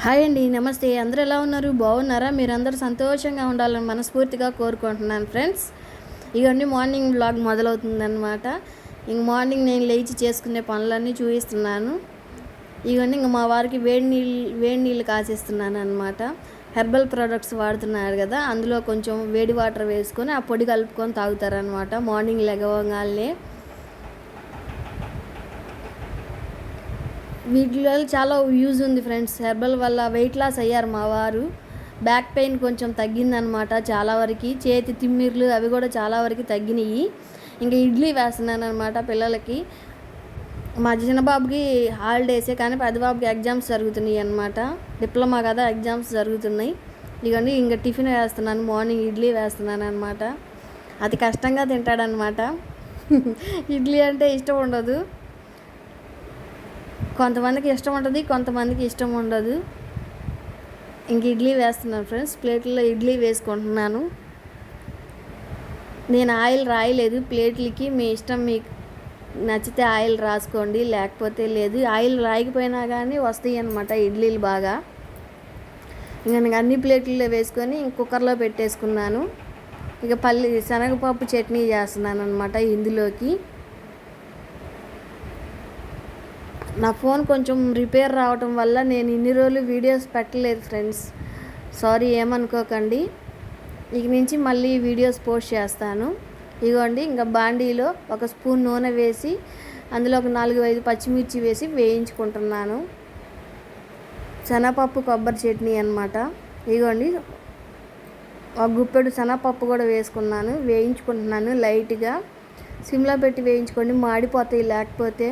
Hi అండి, నమస్తే. అందరూ ఎలా ఉన్నారు? బాగున్నారా? మీరందరూ సంతోషంగా ఉండాలని మనస్ఫూర్తిగా కోరుకుంటున్నాను ఫ్రెండ్స్. ఇవన్నీ మార్నింగ్ వ్లాగ్ మొదలవుతుందన్నమాట. ఇంక మార్నింగ్ నేను లేచి చేసుకునే పనులన్నీ చూపిస్తున్నాను. ఇవన్నీ ఇంక మా వారికి వేడి నీళ్ళు కాసేస్తున్నాను అనమాట. హెర్బల్ ప్రోడక్ట్స్ వాడుతున్నారు కదా, అందులో కొంచెం వేడి వాటర్ వేసుకొని ఆ పొడి కలుపుకొని తాగుతారనమాట మార్నింగ్ లెగవగానే. వీటిలో చాలా యూజ్ ఉంది ఫ్రెండ్స్. హెర్బల్ వల్ల వెయిట్ లాస్ అయ్యారు మా వారు. బ్యాక్ పెయిన్ కొంచెం తగ్గిందనమాట చాలా వరకు. చేతి తిమ్మిర్లు అవి కూడా చాలా వరకు తగ్గినాయి. ఇంకా ఇడ్లీ వేస్తున్నాను అనమాట పిల్లలకి. మా చిన్న బాబుకి హాలిడేసే, కానీ పెద్ద బాబుకి ఎగ్జామ్స్ జరుగుతున్నాయి అనమాట. డిప్లొమా కదా, ఎగ్జామ్స్ జరుగుతున్నాయి. ఇవన్నీ ఇంకా టిఫిన్ వేస్తున్నాను, మార్నింగ్ ఇడ్లీ వేస్తున్నాను అనమాట. అతి కష్టంగా తింటాడనమాట. ఇడ్లీ అంటే ఇష్టం ఉండదు. కొంతమందికి ఇష్టం ఉంటుంది, కొంతమందికి ఇష్టం ఉండదు. ఇంక ఇడ్లీ వేస్తున్నాను ఫ్రెండ్స్. ప్లేట్లలో ఇడ్లీ వేసుకుంటున్నాను. నేను ఆయిల్ రాయలేదు ప్లేట్లకి. మీ ఇష్టం, మీకు నచ్చితే ఆయిల్ రాసుకోండి, లేకపోతే లేదు. ఆయిల్ రాయకపోయినా కానీ వస్తాయి అన్నమాట ఇడ్లీలు బాగా. ఇంకా నేను అన్ని ప్లేట్లలో వేసుకొని కుక్కర్లో పెట్టేసుకున్నాను. ఇక శనగపప్పు చట్నీ చేస్తున్నాను అనమాట ఇందులోకి. నా ఫోన్ కొంచెం రిపేర్ రావటం వల్ల నేను ఇన్ని రోజులు వీడియోస్ పెట్టలేదు ఫ్రెండ్స్, సారీ, ఏమనుకోకండి. ఇక నుంచి మళ్ళీ వీడియోస్ పోస్ట్ చేస్తాను. ఇదిగోండి, ఇంకా బాండీలో ఒక స్పూన్ నూనె వేసి అందులో ఒక 4-5 పచ్చిమిర్చి వేసి వేయించుకుంటున్నాను. శనగపప్పు కొబ్బరి చట్నీ అనమాట. ఇదిగోండి, ఒక గుప్పెడు శనగపప్పు కూడా వేసుకున్నాను, వేయించుకుంటున్నాను లైట్గా. సిమ్లో పెట్టి వేయించుకోండి, మాడిపోతాయి లేకపోతే.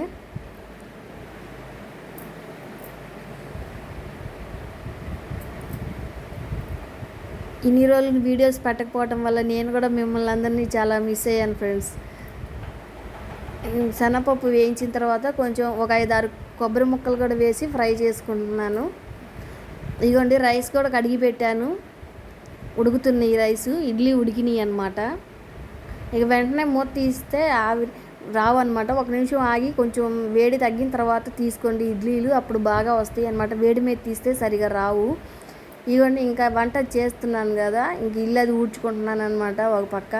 ఇన్ని రోజులు వీడియోస్ పెట్టకపోవటం వల్ల నేను కూడా మిమ్మల్ని అందరినీ చాలా మిస్ అయ్యాను ఫ్రెండ్స్. శనగపప్పు వేయించిన తర్వాత కొంచెం ఒక 5-6 కొబ్బరి ముక్కలు కూడా వేసి ఫ్రై చేసుకుంటున్నాను. ఇదిగోండి, రైస్ కూడా కడిగి పెట్టాను, ఉడుకుతున్నాయి రైసు. ఇడ్లీ ఉడికినాయి అనమాట. ఇక వెంటనే మూత తీస్తే రావన్నమాట. 1 నిమిషం ఆగి కొంచెం వేడి తగ్గిన తర్వాత తీసుకోండి ఇడ్లీలు, అప్పుడు బాగా వస్తాయి అనమాట. వేడి మీద తీస్తే సరిగా రావు. ఇవన్నీ ఇంకా వంట చేస్తున్నాను కదా, ఇంక ఇల్లు అది ఊడ్చుకుంటున్నాను అనమాట ఒక పక్క.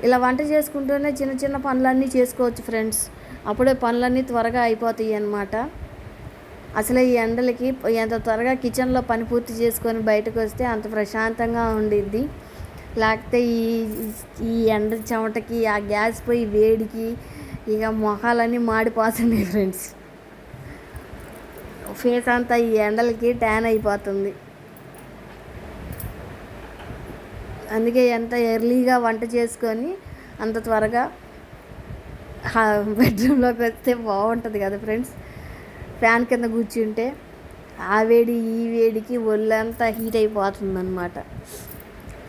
ఇలా వంట చేసుకుంటూనే చిన్న చిన్న పనులన్నీ చేసుకోవచ్చు ఫ్రెండ్స్. అప్పుడే పనులన్నీ త్వరగా అయిపోతాయి అన్నమాట. అసలు ఈ ఎండలకి ఎంత త్వరగా కిచెన్లో పని పూర్తి చేసుకొని బయటకు వస్తే అంత ప్రశాంతంగా ఉండిద్ది. లేకపోతే ఈ ఎండ చెమటకి, ఆ గ్యాస్ పోయి వేడికి ఇక మొహాలన్నీ మాడిపోతున్నాయి ఫ్రెండ్స్. ఫేస్ అంతా ఈ ఎండలకి ట్యాన్ అయిపోతుంది. అందుకే ఎంత ఎర్లీగా వంట చేసుకొని అంత త్వరగా బెడ్రూమ్లోకి వస్తే బాగుంటుంది కదా ఫ్రెండ్స్. ఫ్యాన్ కింద కూర్చుంటే ఆ వేడి ఈ వేడికి ఒళ్ళంతా హీట్ అయిపోతుంది అనమాట.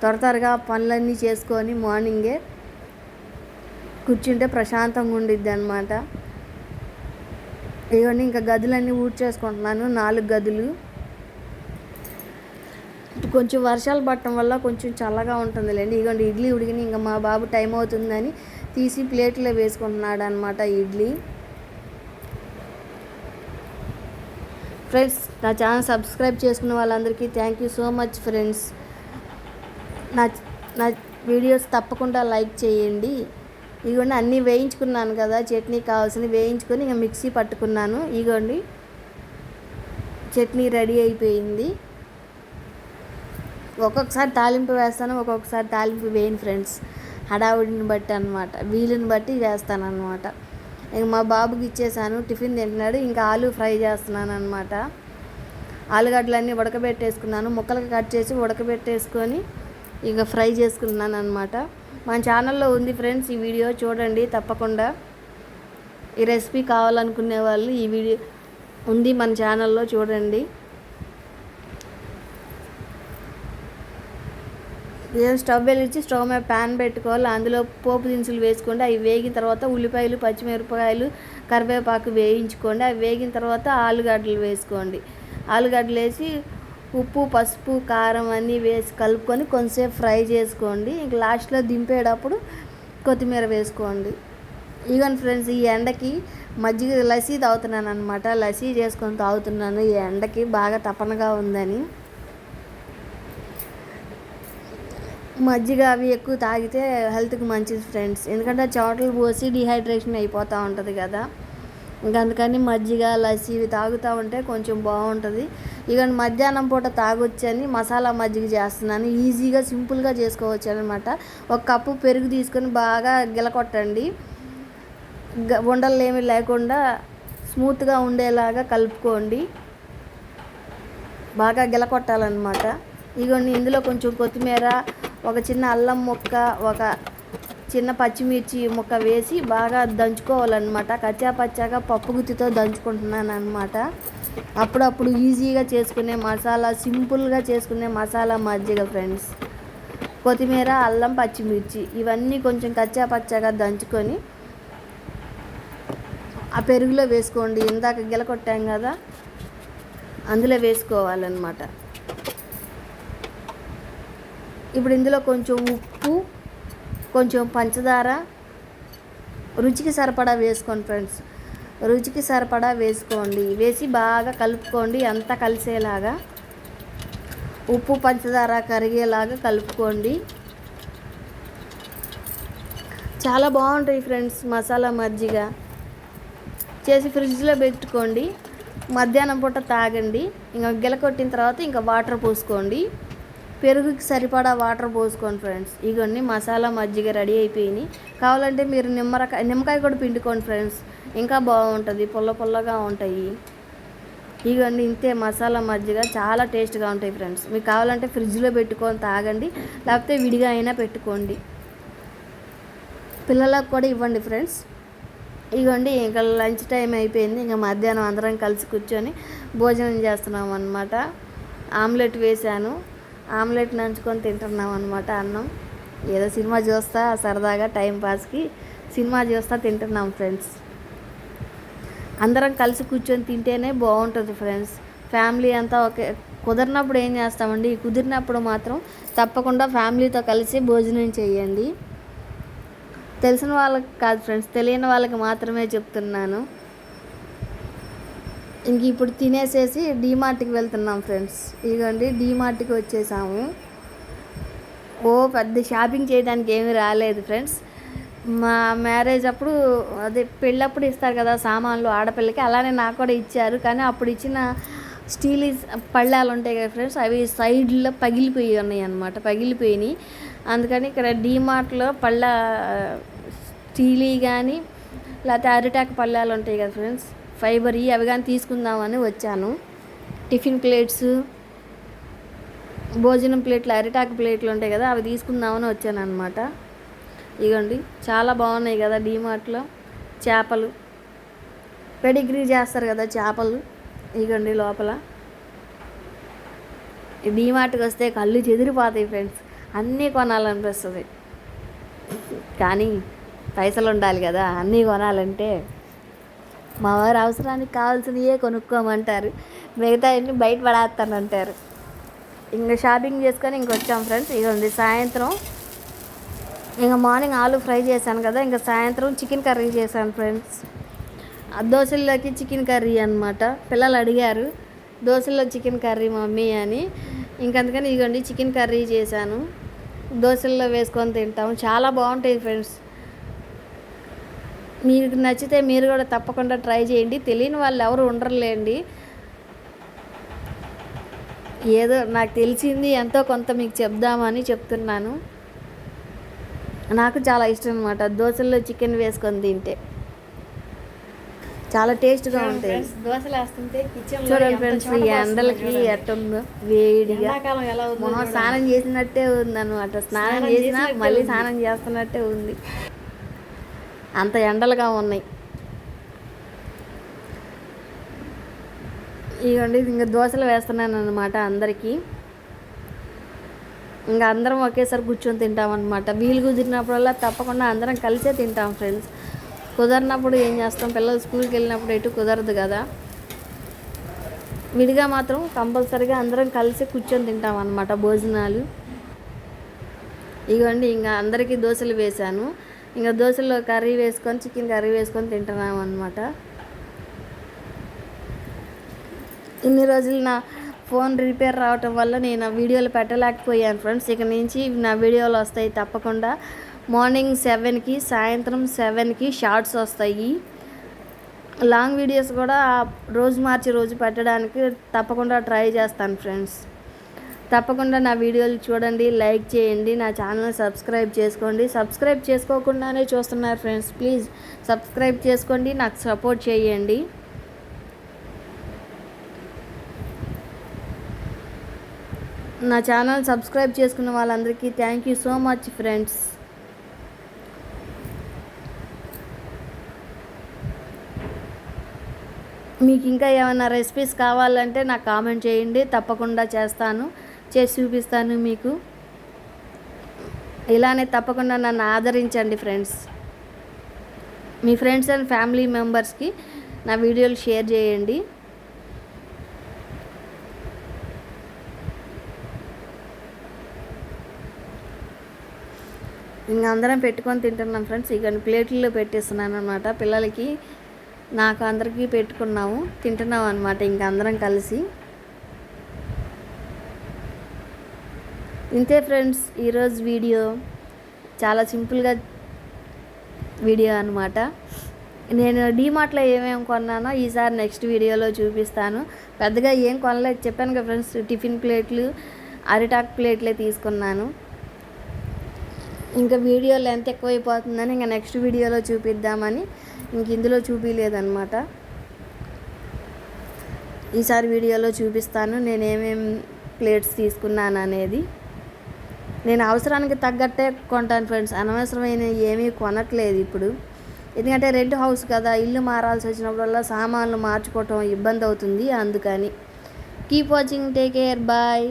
త్వరగా పనులన్నీ చేసుకొని మార్నింగే కూర్చుంటే ప్రశాంతంగా ఉండిద్ది అనమాట. ఇవన్నీ ఇంకా గదులన్నీ ఊడ్చేసుకుంటున్నాను, 4 గదులు. కొంచెం వర్షాలు పడటం వల్ల కొంచెం చల్లగా ఉంటుందిలేండి. ఇదిగోండి, ఇడ్లీ ఉడికిని ఇంకా మా బాబు టైం అవుతుందని తీసి ప్లేట్లో వేసుకుంటున్నాడు అనమాట ఇడ్లీ. ఫ్రెండ్స్, నా ఛానల్ సబ్స్క్రైబ్ చేసుకున్న వాళ్ళందరికీ thank you so much friends. నా వీడియోస్ తప్పకుండా లైక్ చేయండి. ఇదిగోండి, అన్నీ వేయించుకున్నాను కదా, చట్నీ కావాల్సినవి వేయించుకొని ఇంకా మిక్సీ పట్టుకున్నాను. ఇదిగోండి, చట్నీ రెడీ అయిపోయింది. ఒక్కొక్కసారి తాలింపు వేస్తాను, ఒక్కొక్కసారి తాలింపు వేయను ఫ్రెండ్స్. హడావుడిని బట్టి అనమాట, వీలుని బట్టి వేస్తాను అనమాట. ఇంక మా బాబుకి ఇచ్చేసాను, టిఫిన్ తింటున్నాడు. ఇంకా ఆలు ఫ్రై చేస్తున్నాను అనమాట. ఆలుగడ్డలన్నీ ఉడకబెట్టేసుకున్నాను, ముక్కలకి కట్ చేసి ఉడకబెట్టేసుకొని ఇక ఫ్రై చేసుకున్నాను అనమాట. మన ఛానల్లో ఉంది ఫ్రెండ్స్, ఈ వీడియో చూడండి తప్పకుండా. ఈ రెసిపీ కావాలనుకునే వాళ్ళు ఈ వీడియో ఉంది మన ఛానల్లో, చూడండి. స్టవ్ వెలిగించి స్టవ్ మీద ప్యాన్ పెట్టుకోవాలి. అందులో పోపు దినుసులు వేసుకోండి. అవి వేగిన తర్వాత ఉల్లిపాయలు, పచ్చిమిరపకాయలు, కరివేపాకు వేయించుకోండి. అవి వేగిన తర్వాత ఆలుగడ్డలు వేసుకోండి. ఆలుగడ్డలు వేసి ఉప్పు, పసుపు, కారం అన్నీ వేసి కలుపుకొని కొంచెంసేపు ఫ్రై చేసుకోండి. ఇంక లాస్ట్లో దింపేటప్పుడు కొత్తిమీర వేసుకోండి. ఈవెన్ ఫ్రెండ్స్, ఈ ఎండకి మజ్జిగ లస్సీ తాగుతున్నాను అనమాట. లస్సీ చేసుకొని తాగుతున్నాను ఈ ఎండకి బాగా తపనగా ఉందని. మజ్జిగ అవి ఎక్కువ తాగితే హెల్త్కి మంచిది ఫ్రెండ్స్, ఎందుకంటే చెమటలు పోసి డిహైడ్రేషన్ అయిపోతూ ఉంటుంది కదా. ఇంకా అందుకని మజ్జిగ లస్సీ ఇవి తాగుతూ ఉంటే కొంచెం బాగుంటుంది. ఇక మధ్యాహ్నం పూట తాగొచ్చని మసాలా మజ్జిగ చేస్తున్నాను. ఈజీగా సింపుల్గా చేసుకోవచ్చు అనమాట. ఒక కప్పు పెరుగు తీసుకొని బాగా గిలకొట్టండి. ఉండలు ఏమీ లేకుండా స్మూత్గా ఉండేలాగా కలుపుకోండి. బాగా గిలకొట్టాలన్నమాట. ఇగోండి ఇందులో కొంచెం కొత్తిమీర, ఒక చిన్న అల్లం ముక్క, ఒక చిన్న పచ్చిమిర్చి ముక్క వేసి బాగా దంచుకోవాలన్నమాట. కచ్చా పచ్చాగా పప్పు గుత్తితో దంచుకుంటున్నాను అనమాట. అప్పుడప్పుడు ఈజీగా చేసుకునే మసాలా, సింపుల్గా చేసుకునే మసాలా మజ్జిగ ఫ్రెండ్స్. కొత్తిమీర, అల్లం, పచ్చిమిర్చి ఇవన్నీ కొంచెం కచ్చా పచ్చాగా దంచుకొని ఆ పెరుగులో వేసుకోండి. ఇందాక గిలకొట్టాం కదా, అందులో వేసుకోవాలన్నమాట. ఇప్పుడు ఇందులో కొంచెం ఉప్పు, కొంచెం పంచదార రుచికి సరిపడా వేసుకోండి ఫ్రెండ్స్. రుచికి సరిపడా వేసుకోండి. వేసి బాగా కలుపుకోండి, అంతా కలిసేలాగా ఉప్పు పంచదార కరిగేలాగా కలుపుకోండి. చాలా బాగుంటాయి ఫ్రెండ్స్ మసాలా మజ్జిగ. చేసి ఫ్రిడ్జ్లో పెట్టుకోండి. మధ్యాహ్నం పూట తాగండి. ఇంకా గిలకొట్టిన తర్వాత ఇంకా వాటర్ పోసుకోండి. పెరుగుకి సరిపడా వాటర్ పోసుకోండి ఫ్రెండ్స్. ఇవన్నీ మసాలా మజ్జిగ రెడీ అయిపోయినాయి. కావాలంటే మీరు నిమ్మకాయ కూడా పిండుకోండి ఫ్రెండ్స్, ఇంకా బాగుంటుంది, పుల్ల పుల్లగా ఉంటాయి. ఇవన్నీ ఇంతే మసాలా మజ్జిగ, చాలా టేస్ట్గా ఉంటాయి ఫ్రెండ్స్. మీకు కావాలంటే ఫ్రిడ్జ్లో పెట్టుకొని తాగండి, లేకపోతే విడిగా అయినా పెట్టుకోండి. పిల్లలకు కూడా ఇవ్వండి ఫ్రెండ్స్. ఇవ్వండి. ఇంకా లంచ్ టైం అయిపోయింది. ఇంకా మధ్యాహ్నం అందరం కలిసి కూర్చొని భోజనం చేస్తున్నాం అన్నమాట. ఆమ్లెట్ వేశాను, ఆమ్లెట్ నంచుకొని తింటున్నాం అనమాట. అన్నం ఏదో సినిమా చూస్తా సరదాగా టైంపాస్కి సినిమా చూస్తా తింటున్నాం ఫ్రెండ్స్. అందరం కలిసి కూర్చొని తింటేనే బాగుంటుంది ఫ్రెండ్స్. ఫ్యామిలీ అంతా ఒకే. కుదిరినప్పుడు ఏం చేస్తామండి, కుదిరినప్పుడు మాత్రం తప్పకుండా ఫ్యామిలీతో కలిసి భోజనం చేయండి. తెలిసిన వాళ్ళకి కాదు ఫ్రెండ్స్, తెలియని వాళ్ళకి మాత్రమే చెప్తున్నాను. ఇంక ఇప్పుడు తినేసేసి డీమార్ట్కి వెళ్తున్నాం ఫ్రెండ్స్. ఇదిగోండి డీమార్ట్కి వచ్చేసాము. పెద్ద షాపింగ్ చేయడానికి ఏమీ రాలేదు ఫ్రెండ్స్. మా మ్యారేజ్ అప్పుడు, అదే పెళ్ళప్పుడు ఇస్తారు కదా సామాన్లు ఆడపిల్లకి, అలానే నాకు కూడా ఇచ్చారు. కానీ అప్పుడు ఇచ్చిన స్టీల్ పళ్ళాలు ఉంటాయి కదా ఫ్రెండ్స్, అవి సైడ్లో పగిలిపోయి ఉన్నాయి అన్నమాట, పగిలిపోయినాయి. అందుకని ఇక్కడ డీమార్ట్లో స్టీలీ కానీ లేకపోతే అరిటాకు పళ్ళాలు ఉంటాయి కదా ఫ్రెండ్స్, ఫైబర్ అవి కానీ తీసుకుందామని వచ్చాను. టిఫిన్ ప్లేట్స్, భోజనం ప్లేట్లు, అరిటాకు ప్లేట్లు ఉంటాయి కదా, అవి తీసుకుందామని వచ్చాను అనమాట. ఇగోండి చాలా బాగున్నాయి కదా డీమార్ట్లో. చేపలు పెడిగ్రీ చేస్తారు కదా చేపలు. ఇగోండి లోపల డీమార్ట్కి వస్తే కళ్ళు చెదిరిపోతాయి ఫ్రెండ్స్. అన్నీ కొనాలనిపిస్తుంది, కానీ పైసలు ఉండాలి కదా అన్నీ కొనాలంటే. మా వారు అవసరానికి కావాల్సినవే కొనుక్కోమంటారు, మిగతా అన్నీ బయట పడేస్తానంటారు. ఇంకా షాపింగ్ చేసుకొని ఇంకొచ్చాం ఫ్రెండ్స్. ఇదిగోండి సాయంత్రం ఇంకా మార్నింగ్ ఆలు ఫ్రై చేశాను కదా, ఇంకా సాయంత్రం చికెన్ కర్రీ చేశాను ఫ్రెండ్స్. దోశల్లోకి చికెన్ కర్రీ అనమాట. పిల్లలు అడిగారు దోశల్లో చికెన్ కర్రీ మమ్మీ అని, ఇంకందుకని ఇదిగోండి చికెన్ కర్రీ చేశాను. దోశల్లో వేసుకొని తింటాము, చాలా బాగుంటాయి ఫ్రెండ్స్. మీకు నచ్చితే మీరు కూడా తప్పకుండా ట్రై చేయండి. తెలియని వాళ్ళు ఎవరు ఉండరులేండి. ఏదో నాకు తెలిసింది ఎంతో కొంత మీకు చెప్దామని చెప్తున్నాను. నాకు చాలా ఇష్టం అనమాట దోశల్లో చికెన్ వేసుకొని తింటే, చాలా టేస్ట్గా ఉంటాయి. దోశలు వేస్తుంటే చూడండి ఫ్రెండ్స్, ఈ ఎండలకి ఎట్టుందో వేడిగా మొహం స్నానం చేసినట్టే ఉందన్నమాట. స్నానం చేసినా మళ్ళీ స్నానం చేస్తున్నట్టే ఉంది, అంత ఎండలుగా ఉన్నాయి. ఇవ్వండి ఇంకా దోశలు వేస్తున్నాను అనమాట అందరికీ. ఇంకా అందరం ఒకేసారి కూర్చొని తింటామన్నమాట. వీలు కుదిరినప్పుడల్లా తప్పకుండా అందరం కలిసే తింటాం ఫ్రెండ్స్. కుదరినప్పుడు ఏం చేస్తాం, పిల్లలు స్కూల్కి వెళ్ళినప్పుడు ఎటు కుదరదు కదా, విడిగా మాత్రం కంపల్సరీగా అందరం కలిసి కూర్చొని తింటాం అన్నమాట భోజనాలు. ఇవ్వండి ఇంకా అందరికీ దోశలు వేశాను. ఇంకా దోశల్లో కర్రీ వేసుకొని చికెన్ కర్రీ వేసుకొని తింటున్నాం అన్నమాట. ఇన్ని రోజులు నా ఫోన్ రిపేర్ రావటం వల్ల నేను ఆ వీడియోలు పెట్టలేకపోయాను ఫ్రెండ్స్. ఇక నుంచి నా వీడియోలు వస్తాయి తప్పకుండా. మార్నింగ్ 7కి, సాయంత్రం 7కి షార్ట్స్ వస్తాయి. లాంగ్ వీడియోస్ కూడా రోజు మార్చి రోజు పెట్టడానికి తప్పకుండా ట్రై చేస్తాను ఫ్రెండ్స్. తప్పకుండా నా వీడియోలు చూడండి, లైక్ చేయండి, నా ఛానల్ సబ్స్క్రైబ్ చేసుకోండి. సబ్స్క్రైబ్ చేసుకోకుండానే చూస్తున్నారు ఫ్రెండ్స్, ప్లీజ్ సబ్స్క్రైబ్ చేసుకోండి, నాకు సపోర్ట్ చేయండి. నా ఛానల్ సబ్స్క్రైబ్ చేసుకున్న వాళ్ళందరికీ thank you so much friends. మీకు ఇంకా ఏమైనా రెసిపీస్ కావాలంటే నాకు కామెంట్ చేయండి, తప్పకుండా చేస్తాను, చేసి చూపిస్తాను మీకు. ఇలానే తప్పకుండా నన్ను ఆదరించండి friends. Me friends and family మెంబర్స్కి నా వీడియోలు షేర్ చేయండి. ఇంక అందరం పెట్టుకొని తింటున్నాం ఫ్రెండ్స్. ఇక ప్లేట్లలో పెట్టేస్తున్నాను అనమాట. పిల్లలకి నాకు అందరికీ పెట్టుకున్నాము, తింటున్నాం అనమాట ఇంక అందరం కలిసి. ఇంతే ఫ్రెండ్స్ ఈరోజు వీడియో. చాలా సింపుల్గా వీడియో అనమాట. నేను డీమార్ట్లో ఏమేమి కొన్నానో ఈసారి నెక్స్ట్ వీడియోలో చూపిస్తాను. పెద్దగా ఏం కొనలేదు, చెప్పాను కదా ఫ్రెండ్స్, టిఫిన్ ప్లేట్లు, అరిటాక్ ప్లేట్లే తీసుకున్నాను. ఇంకా వీడియో లెంత్ ఎక్కువైపోతుందని ఇంకా నెక్స్ట్ వీడియోలో చూపిద్దామని ఇంక ఇందులో చూపించలేదన్నమాట. ఈసారి వీడియోలో చూపిస్తాను నేను ఏమేమి ప్లేట్స్ తీసుకున్నాను అనేది. నేను అవసరానికి తగ్గట్టే కొంటాను ఫ్రెండ్స్, అనవసరమైన ఏమీ కొనట్లేదు ఇప్పుడు. ఎందుకంటే రెంట్ హౌస్ కదా, ఇల్లు మారాల్సి వచ్చినప్పుడల్లా సామాన్లు మార్చుకోవటం ఇబ్బంది అవుతుంది. అందుకని keep watching, take care, bye.